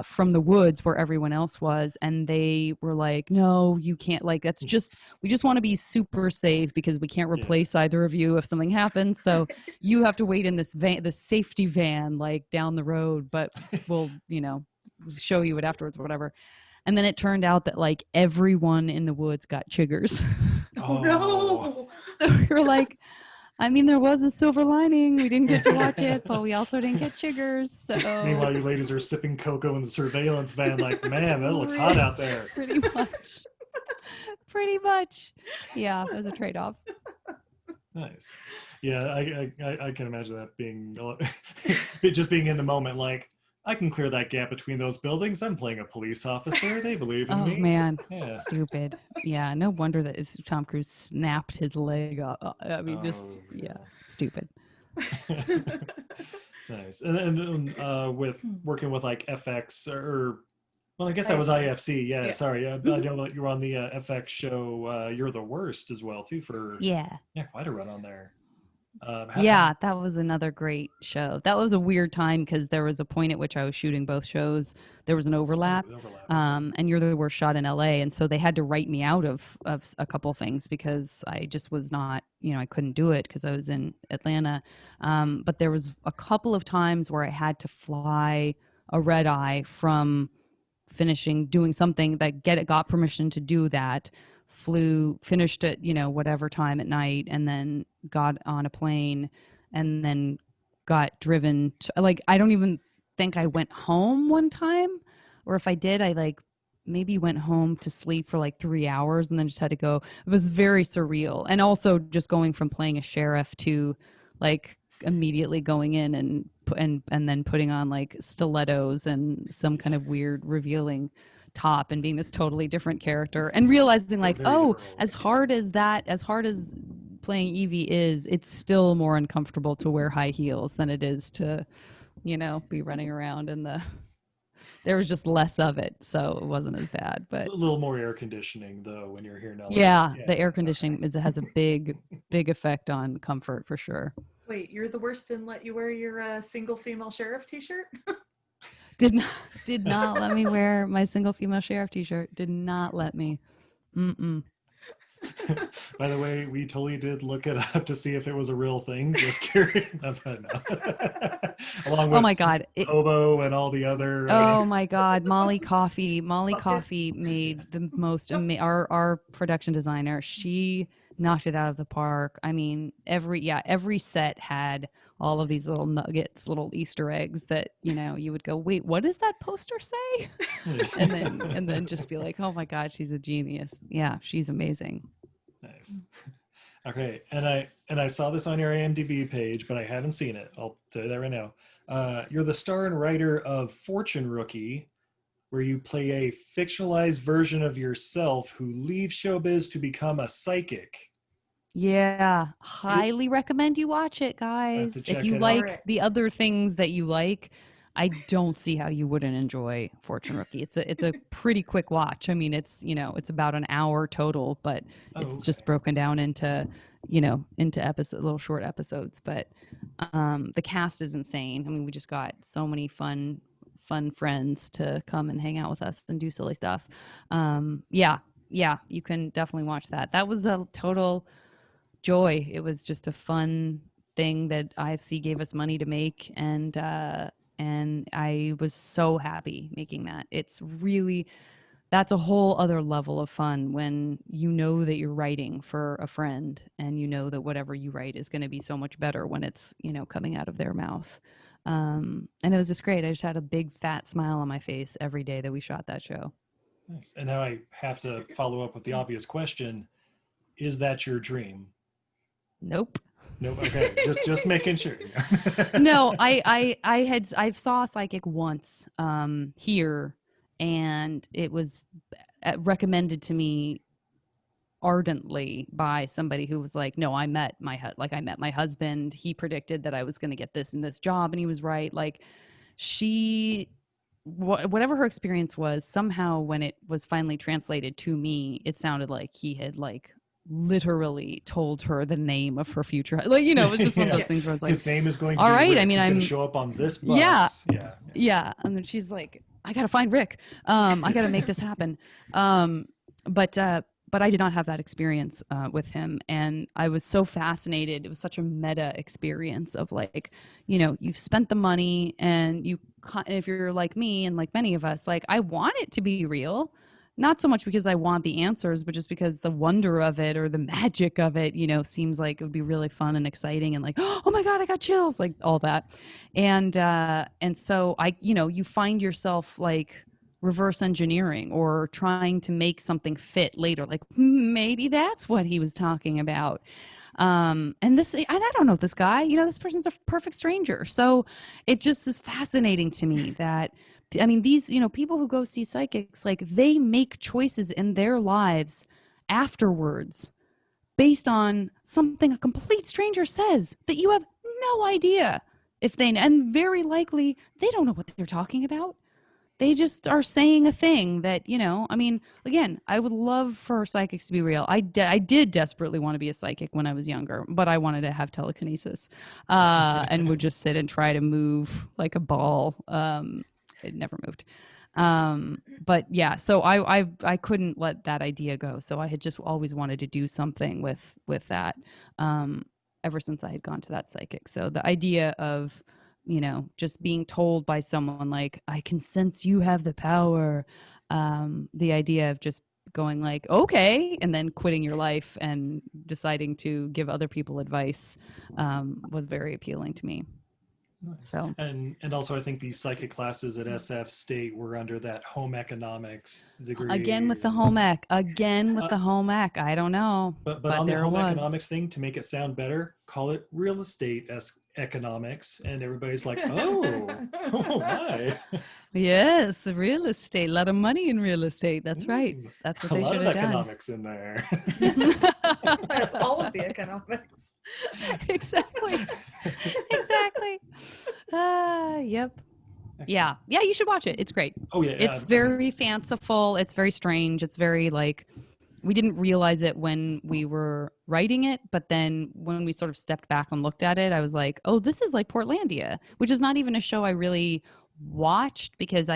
from the woods where everyone else was, and they were like, no, you can't, like, that's just, we just want to be super safe because we can't replace either of you if something happens, so you have to wait in this van, this safety van, like down the road, but we'll, you know, show you it afterwards or whatever. And then it turned out that like everyone in the woods got chiggers. Oh no. So we were like, I mean, there was a silver lining. We didn't get to watch it, but we also didn't get chiggers. So Meanwhile, you ladies are sipping cocoa in the surveillance van, like, man, that looks hot out there. Pretty much. Pretty much. Yeah, it was a trade-off. Nice. Yeah, I can imagine that being just being in the moment, like, I can clear that gap between those buildings. I'm playing a police officer. They believe in me. Oh, man. Yeah. Stupid. Yeah, no wonder that Tom Cruise snapped his leg off. I mean, stupid. Nice. And with working with like FX or, well, I guess that was IFC. Yeah. Sorry. I know that you were on the FX show. You're the Worst as well too for quite a run on there. That was another great show. That was a weird time because there was a point at which I was shooting both shows. There was an overlap. And You're the Worst shot in LA, and so they had to write me out of a couple things because I just was not, you know, I couldn't do it because I was in Atlanta. But there was a couple of times where I had to fly a red eye from doing something that got permission to do that, finished at, you know, whatever time at night, and then got on a plane and then got driven to, like, I don't even think I went home one time, or if I did, I like maybe went home to sleep for like 3 hours and then just had to go. It was very surreal. And also just going from playing a sheriff to like immediately going in and then putting on like stilettos and some kind of weird revealing top and being this totally different character and realizing like, as hard as playing Evie is, it's still more uncomfortable to wear high heels than it is to, you know, be running around in there was just less of it, so it wasn't as bad. But a little more air conditioning though when you're here now. The air conditioning has a big effect on comfort for sure. Wait, You're the Worst didn't let you wear your single female sheriff t-shirt? Did not let me wear my single female sheriff t-shirt. Did not let me. By the way, we totally did look it up to see if it was a real thing. Just curious. Along with my God, Hobo and all the other. Oh my God, Molly Coffey. Molly Coffey made the most our production designer. She knocked it out of the park. I mean, every set had all of these little nuggets, little Easter eggs that, you know, you would go, wait, what does that poster say? and then just be like, oh my God, she's a genius. Yeah, she's amazing. Nice. Okay, and I saw this on your IMDb page, but I haven't seen it. I'll tell you that right now. You're the star and writer of Fortune Rookie, where you play a fictionalized version of yourself who leaves showbiz to become a psychic. Yeah, highly recommend you watch it, guys. If you like the other things that you like, I don't see how you wouldn't enjoy Fortune Rookie. It's a pretty quick watch. I mean, it's about an hour total, but it's just broken down into little short episodes. But the cast is insane. I mean, we just got so many fun friends to come and hang out with us and do silly stuff. Yeah, you can definitely watch that. That was a total joy. It was just a fun thing that IFC gave us money to make, and I was so happy making that. That's a whole other level of fun when you know that you're writing for a friend and you know that whatever you write is going to be so much better when it's, you know, coming out of their mouth. And it was just great. I just had a big fat smile on my face every day that we shot that show. Nice. And now I have to follow up with the obvious question: is that your dream? Nope. Okay, just making sure. No, I saw a psychic once here, and it was recommended to me ardently by somebody who was like, no, I met my husband. He predicted that I was going to get this and this job, and he was right. Like, whatever her experience was, somehow when it was finally translated to me, it sounded like he had like literally told her the name of her future, like, you know, it was just one of those things where I was like, his name is going to all be right, Rick. I mean, He's I'm going to show up on this bus. Yeah. And then she's like, I gotta find Rick. I gotta make this happen. But I did not have that experience with him, and I was so fascinated. It was such a meta experience of, like, you know, you've spent the money, and if you're like me and like many of us, like, I want it to be real, not so much because I want the answers, but just because the wonder of it or the magic of it, you know, seems like it would be really fun and exciting, and like, oh my God, I got chills, like all that. And so you find yourself like reverse engineering or trying to make something fit later, like, maybe that's what he was talking about. And I don't know this guy, you know, this person's a perfect stranger. So it just is fascinating to me that, I mean, these, you know, people who go see psychics, like, they make choices in their lives afterwards based on something a complete stranger says that you have no idea and very likely they don't know what they're talking about. They just are saying a thing that, you know, I mean, again, I would love for psychics to be real. I did desperately want to be a psychic when I was younger, but I wanted to have telekinesis, and would just sit and try to move like a ball. It never moved. But yeah, so I couldn't let that idea go. So I had just always wanted to do something with that, ever since I had gone to that psychic. So the idea of, you know, just being told by someone like, I can sense you have the power. The idea of just going like, okay, and then quitting your life and deciding to give other people advice, was very appealing to me. Nice. So and also I think these psychic classes at SF State were under that home economics degree. Again with the home ec. I don't know. But on the there home was. economics thing, to make it sound better, call it real estate economics, and everybody's like, oh my. Yes, real estate. A lot of money in real estate. That's right. That's what they should have done. A lot of economics in there. That's all of the economics. Exactly. Yep. Excellent. Yeah, you should watch it. It's great. Oh yeah. It's very fanciful. It's very strange. It's very, like, we didn't realize it when we were writing it, but then when we sort of stepped back and looked at it, I was like, oh, this is like Portlandia, which is not even a show I really watched because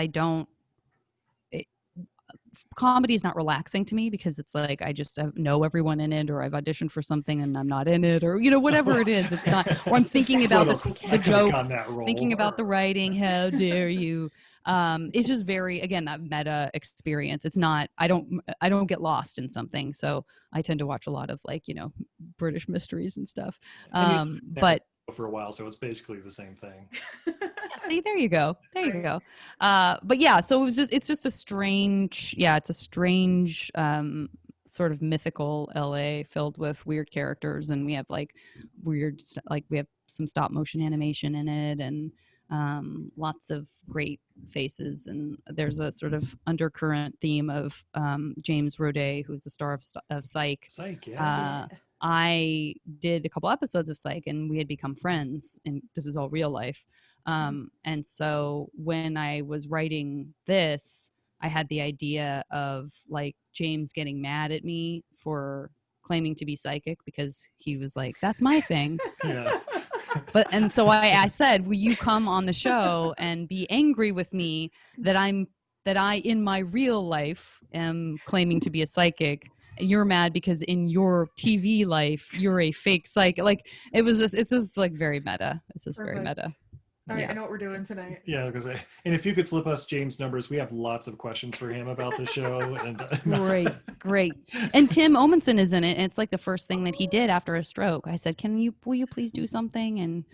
comedy is not relaxing to me because it's like I just know everyone in it, or I've auditioned for something and I'm not in it, or, you know, whatever it is. It's not, or I'm thinking about the jokes, thinking about the writing. How dare you? It's just very, again, that meta experience. It's not, I don't get lost in something. So I tend to watch a lot of, like, you know, British mysteries and stuff. But for a while, so it's basically the same thing. See, there you go. But yeah, so it's just a strange, it's a strange, sort of mythical LA filled with weird characters, and we have like we have some stop motion animation in it, and lots of great faces, and there's a sort of undercurrent theme of James Roday, who's the star of Psych. Yeah. I did a couple episodes of Psych, and we had become friends, and this is all real life. And so when I was writing this, I had the idea of, like, James getting mad at me for claiming to be psychic because he was like, that's my thing. Yeah. And so I said, will you come on the show and be angry with me that I in my real life am claiming to be a psychic? You're mad because in your TV life you're a fake psychic. Like, it's just like very meta. It's just very meta. All right, I know what we're doing tonight. Yeah, because and if you could slip us James' numbers, we have lots of questions for him about the show. And great. And Tim Omenson is in it, and it's like the first thing that he did after a stroke. I said, will you please do something? And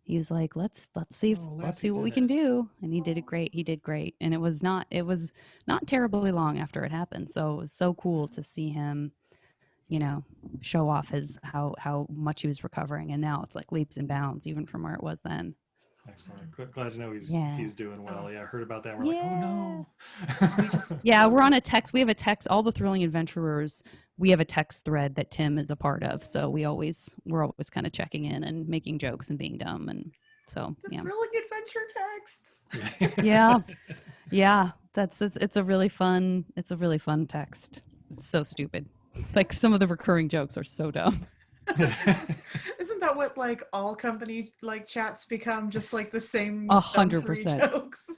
he was like, let's see what we can do. And he did it great. He did great. And it was not terribly long after it happened. So it was so cool to see him, you know, show off how much he was recovering. And now it's like leaps and bounds even from where it was then. Excellent. Glad to know he's doing well. Yeah, I heard about that. We're like, oh no. We're on a text. We have a text. All the Thrilling Adventurers, we have a text thread that Tim is a part of. So we're always kind of checking in and making jokes and being dumb. And so, the Thrilling Adventure texts. Yeah. It's a really fun text. It's so stupid. Like some of the recurring jokes are so dumb. Isn't that what like all company like chats become? Just like the same dumb 3 100%. jokes.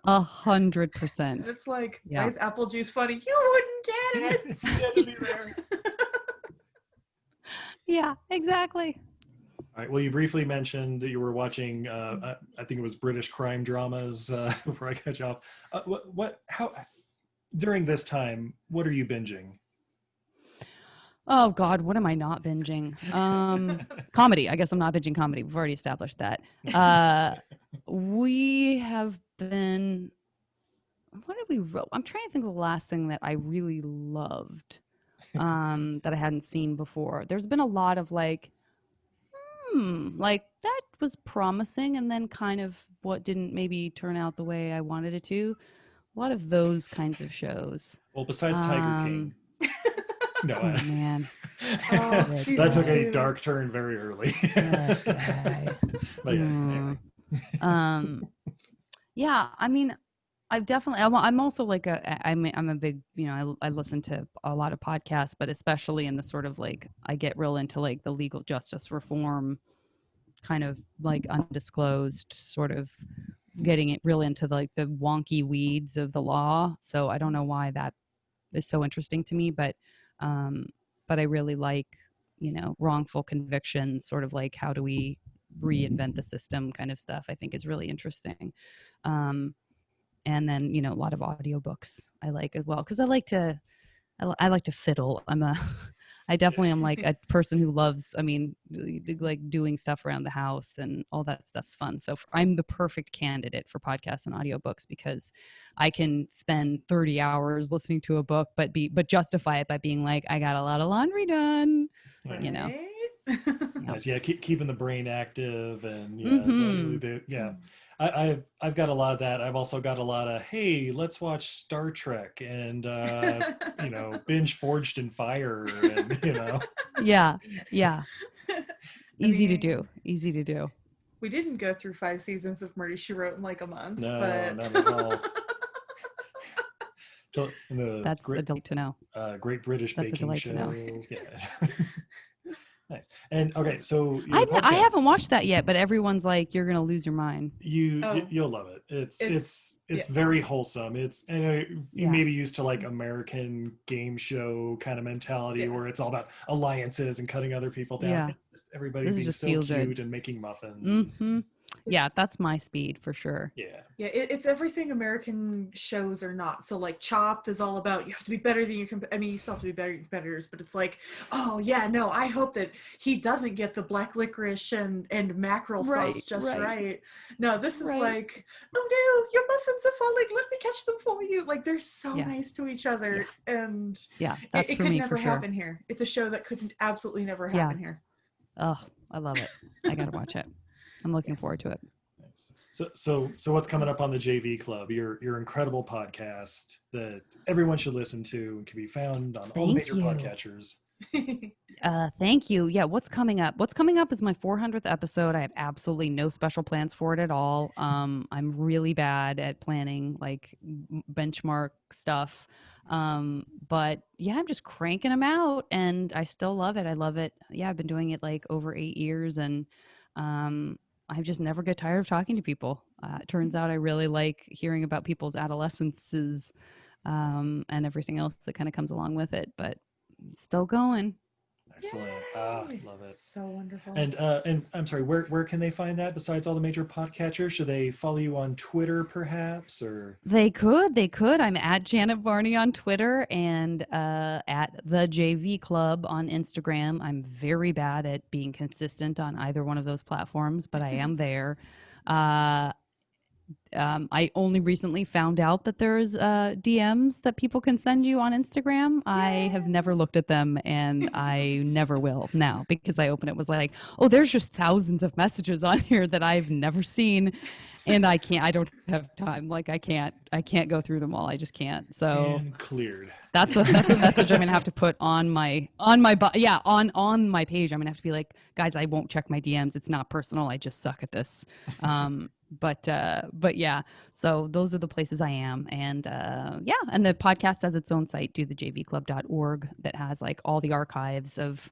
100%. And it's like, Yeah. why is apple juice funny? You wouldn't get it. You had to be there. Yeah, exactly. All right. Well, you briefly mentioned that you were watching, I think it was British crime dramas before I cut you off. During this time, what are you binging? Oh God, what am I not binging? Comedy. I guess I'm not binging comedy. We've already established that. We have been. What did we? I'm trying to think of the last thing that I really loved that I hadn't seen before. There's been a lot of like that was promising, and then kind of what didn't maybe turn out the way I wanted it to. A lot of those kinds of shows. Well, besides Tiger King. No, Oh man. that took a dark turn very early. But yeah, anyway. Yeah, I mean, I've definitely. I'm also like I'm a big. I listen to a lot of podcasts, but especially in the sort of like I get real into like the legal justice reform, kind of like undisclosed sort of getting it real into like the wonky weeds of the law. So I don't know why that is so interesting to me, but I really like, wrongful convictions, sort of like how do we reinvent the system kind of stuff, I think is really interesting. And then, a lot of audiobooks I like as well, because I like to fiddle. I definitely am like a person who loves, like doing stuff around the house and all that stuff's fun. So I'm the perfect candidate for podcasts and audiobooks because I can spend 30 hours listening to a book, but justify it by being like, I got a lot of laundry done, Right? Nice. Yeah, keeping the brain active and Mm-hmm. I've got a lot of that. I've also got a lot of, hey, let's watch Star Trek and binge Forged in Fire and Yeah. Easy to do. We didn't go through 5 seasons of Murder, She Wrote in like a month. No, but... not at all. That's a delight to know. Great British That's Baking Show. To know. Yeah. Nice. And okay, so I haven't watched that yet, but everyone's like, you're gonna lose your mind. You'll love it. It's very wholesome. You may be used to like American game show kind of mentality where it's all about alliances and cutting other people down. Yeah. Everybody being so cute good. and making muffins. Mm-hmm. Yeah, that's my speed for sure. Yeah. Yeah, it's everything American shows are not. So like Chopped is all about you have to be better than you still have to be better than your competitors, but it's like, oh yeah, no, I hope that he doesn't get the black licorice and mackerel sauce just right. No, this is like, oh no, your muffins are falling. Let me catch them for you. Like they're so nice to each other, and that's it for could me never for sure. happen here. It's a show that couldn't absolutely never happen here. Oh, I love it. I gotta watch it. I'm looking forward to it. Nice. So what's coming up on the JV Club? Your incredible podcast that everyone should listen to and can be found on all the major podcatchers. Thank you. Yeah, what's coming up? What's coming up is my 400th episode. I have absolutely no special plans for it at all. I'm really bad at planning like benchmark stuff. But yeah, I'm just cranking them out and I still love it. I love it. Yeah, I've been doing it like over 8 years and I just never get tired of talking to people. It turns out I really like hearing about people's adolescences and everything else that kind of comes along with it, but it's still going. Excellent. Love it. So wonderful. And I'm sorry, where can they find that besides all the major podcatchers? Should they follow you on Twitter perhaps, or? They could. I'm at Janet Varney on Twitter and at the JV Club on Instagram. I'm very bad at being consistent on either one of those platforms, but I am there. I only recently found out that there's DMs that people can send you on Instagram. I have never looked at them and I never will now because I opened it was like, oh, there's just thousands of messages on here that I've never seen and I don't have time. Like I can't go through them all. I just can't. So and cleared. That's a message I'm gonna have to put on my on my page. I'm gonna have to be like, guys, I won't check my DMs. It's not personal. I just suck at this. but yeah, so those are the places I am. And yeah, and the podcast has its own site, dothe.jvclub.org, that has like all the archives of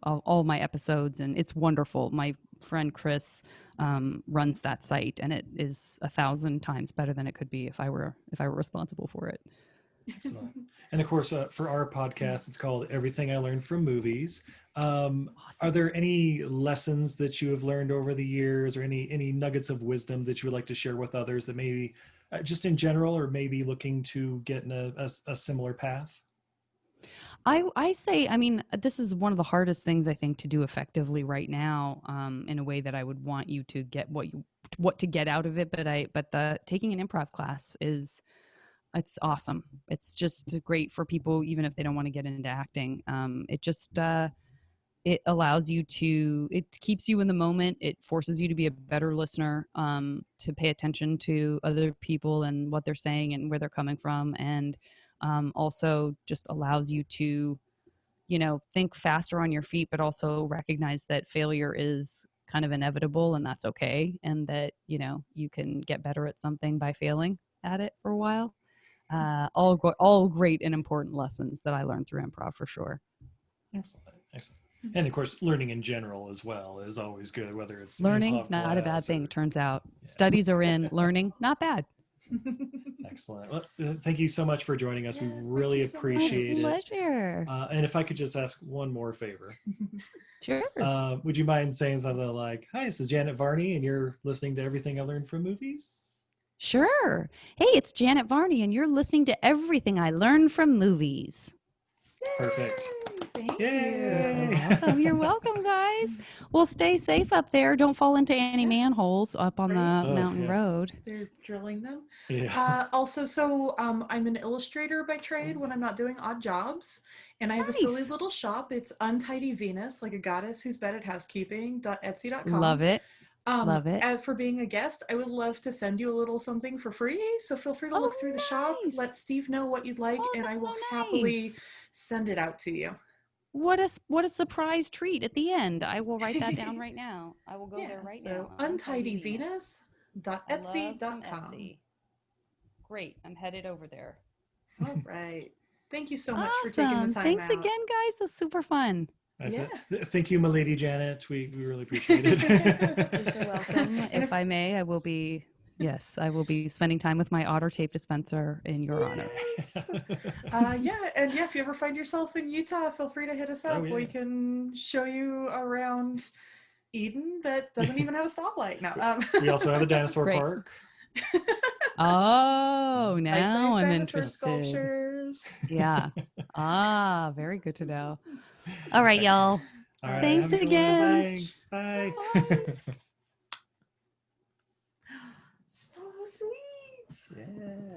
all my episodes, and it's wonderful. My friend Chris runs that site, and it is 1,000 times better than it could be if I were responsible for it. Excellent. And of course, for our podcast, it's called Everything I Learned from Movies. Are there any lessons that you have learned over the years, or any nuggets of wisdom that you would like to share with others that maybe just in general, or maybe looking to get in a similar path? I say, I mean, this is one of the hardest things I think to do effectively right now, in a way that I would want you to get what to get out of it. But the taking an improv class it's awesome. It's just great for people, even if they don't want to get into acting. It allows you it keeps you in the moment. It forces you to be a better listener, to pay attention to other people and what they're saying and where they're coming from. And also just allows you to, think faster on your feet, but also recognize that failure is kind of inevitable, and that's okay. And that, you can get better at something by failing at it for a while. All great and important lessons that I learned through improv, for sure. Excellent. And of course, learning in general as well is always good, whether it's learning, not a bad thing, turns out. Yeah. Studies are in learning, not bad. Excellent. Well, thank you so much for joining us. Yes, we really appreciate it. My pleasure. And if I could just ask one more favor. Sure. Would you mind saying something like, "Hi, this is Janet Varney, and you're listening to Everything I Learned from Movies"? Sure. Hey, it's Janet Varney, and you're listening to Everything I Learned from Movies. Perfect. Thank you. You're welcome, guys. Well, stay safe up there. Don't fall into any manholes up on the mountain road. They're drilling them. Yeah. Also, so I'm an illustrator by trade when I'm not doing odd jobs. And I have a silly little shop. It's Untidy Venus, like a goddess who's bad at housekeeping.etsy.com. Love it. Love it. For being a guest, I would love to send you a little something for free. So feel free to look through the shop. Let Steve know what you'd like, and I will happily send it out to you. What a surprise treat at the end. I will write that down right now. I will go there right now. untidyvenus.etsy.com. Great. I'm headed over there. All right. Thank you so much for taking the time Thanks out. again, guys. That's super fun. Thank you, my lady Janet. We really appreciate it. You're welcome. If I may, I will be spending time with my otter tape dispenser in your honor. If you ever find yourself in Utah, feel free to hit us up. We can show you around Eden that doesn't even have a stoplight. No. We also have a dinosaur park. Oh, now I'm interested. Sculptures. Yeah. Very good to know. All right, y'all. All right, thanks again. Thanks. Bye. So sweet. Yeah.